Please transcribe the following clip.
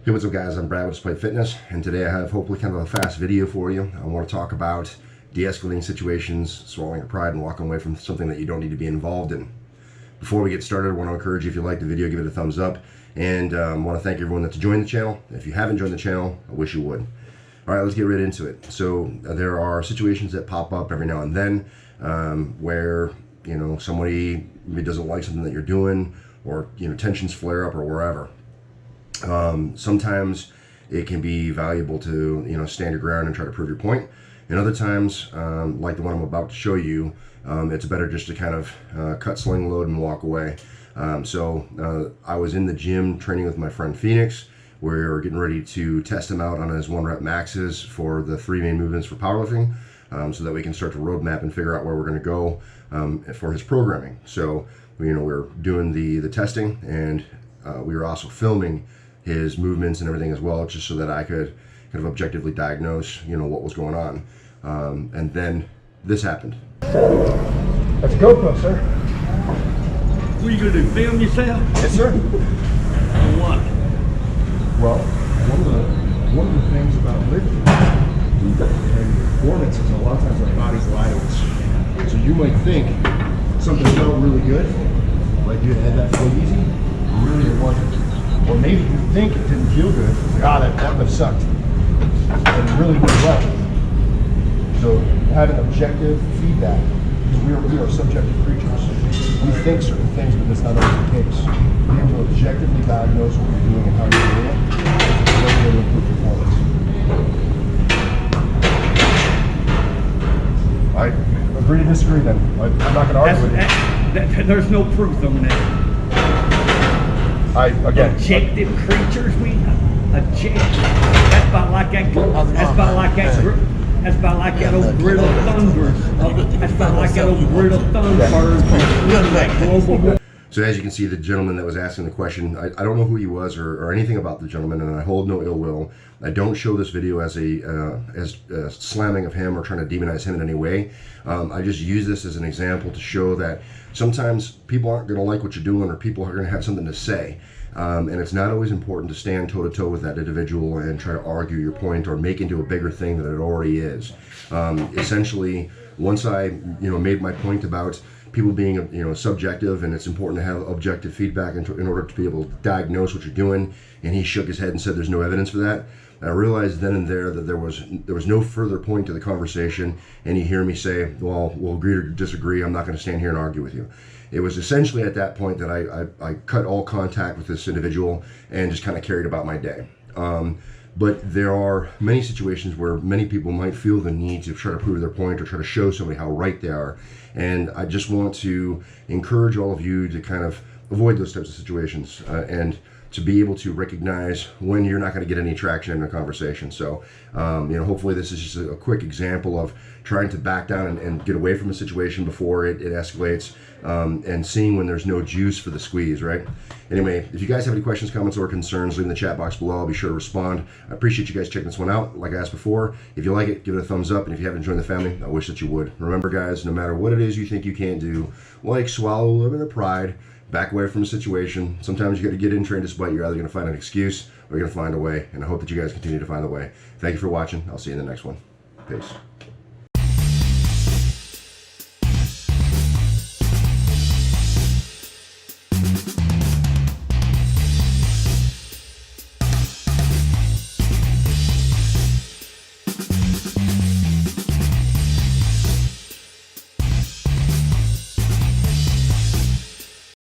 Hey, what's up guys, I'm Brad with Display Fitness, and today I have hopefully kind of a fast video for you. I want to talk about de-escalating situations, swallowing your pride, and walking away from something that you don't need to be involved in. Before we get started, I want to encourage you, if you like the video, give it a thumbs up, and I want to thank everyone that's joined the channel. If you haven't joined the channel, I wish you would. Alright, let's get right into it. So there are situations that pop up every now and then where, you know, somebody maybe doesn't like something that you're doing, or, you know, tensions flare up or wherever. Sometimes it can be valuable to, you know, stand your ground and try to prove your point. And other times, like the one I'm about to show you, it's better just to kind of cut, sling, load, and walk away. I was in the gym training with my friend Phoenix. We're getting ready to test him out on his 1-rep maxes for the 3 main movements for powerlifting, so that we can start to roadmap and figure out where we're going to go for his programming. So, you know, we're doing the testing, and we were also filming his movements and everything as well, just so that I could kind of objectively diagnose, you know, what was going on. And then this happened. That's a GoPro, sir. What are you gonna do? Film yourself? Yes, sir. What? Well, one of the things about lifting and performance is a lot of times our bodies lie to us. So you might think something felt really good, like you had that feel easy, really it wasn't. Or maybe you think it didn't feel good, like, that lift sucked, and it really went well. So having objective feedback, because we are subjective creatures. We think certain things, but that's not always the case. Being able to objectively diagnose what you're doing and how you're doing it is a way to improve performance. I agree to disagree then. I'm not going to argue with you. There's no proof on that. Again, Objective creatures, that's about like that. That's about like that. That's about like that old griddle thunder. That's about like that old griddle thunder. So as you can see, the gentleman that was asking the question, I don't know who he was or anything about the gentleman, and I hold no ill will. I don't show this video as a slamming of him or trying to demonize him in any way. I just use this as an example to show that sometimes people aren't going to like what you're doing, or people are going to have something to say. And it's not always important to stand toe-to-toe with that individual and try to argue your point or make into a bigger thing than it already is. Essentially, once I, you know, made my point about people being, you know, subjective, and it's important to have objective feedback in order to be able to diagnose what you're doing, and he shook his head and said there's no evidence for that. I realized then and there that there was no further point to the conversation, and you hear me say, well, we'll agree or disagree, I'm not going to stand here and argue with you. It was essentially at that point that I cut all contact with this individual and just kind of carried about my day. But there are many situations where many people might feel the need to try to prove their point or try to show somebody how right they are. And I just want to encourage all of you to kind of avoid those types of situations and to be able to recognize when you're not going to get any traction in a conversation. So, you know, hopefully this is just a quick example of trying to back down and get away from a situation before it escalates, and seeing when there's no juice for the squeeze, right? Anyway, if you guys have any questions, comments, or concerns, leave in the chat box below. I'll be sure to respond. I appreciate you guys checking this one out. Like I asked before, if you like it, give it a thumbs up. And if you haven't joined the family, I wish that you would. Remember, guys, no matter what it is you think you can't do, like swallow a little bit of pride, back away from a situation. Sometimes you got to get in, train despite. You're either going to find an excuse or you're going to find a way. And I hope that you guys continue to find a way. Thank you for watching. I'll see you in the next one. Peace.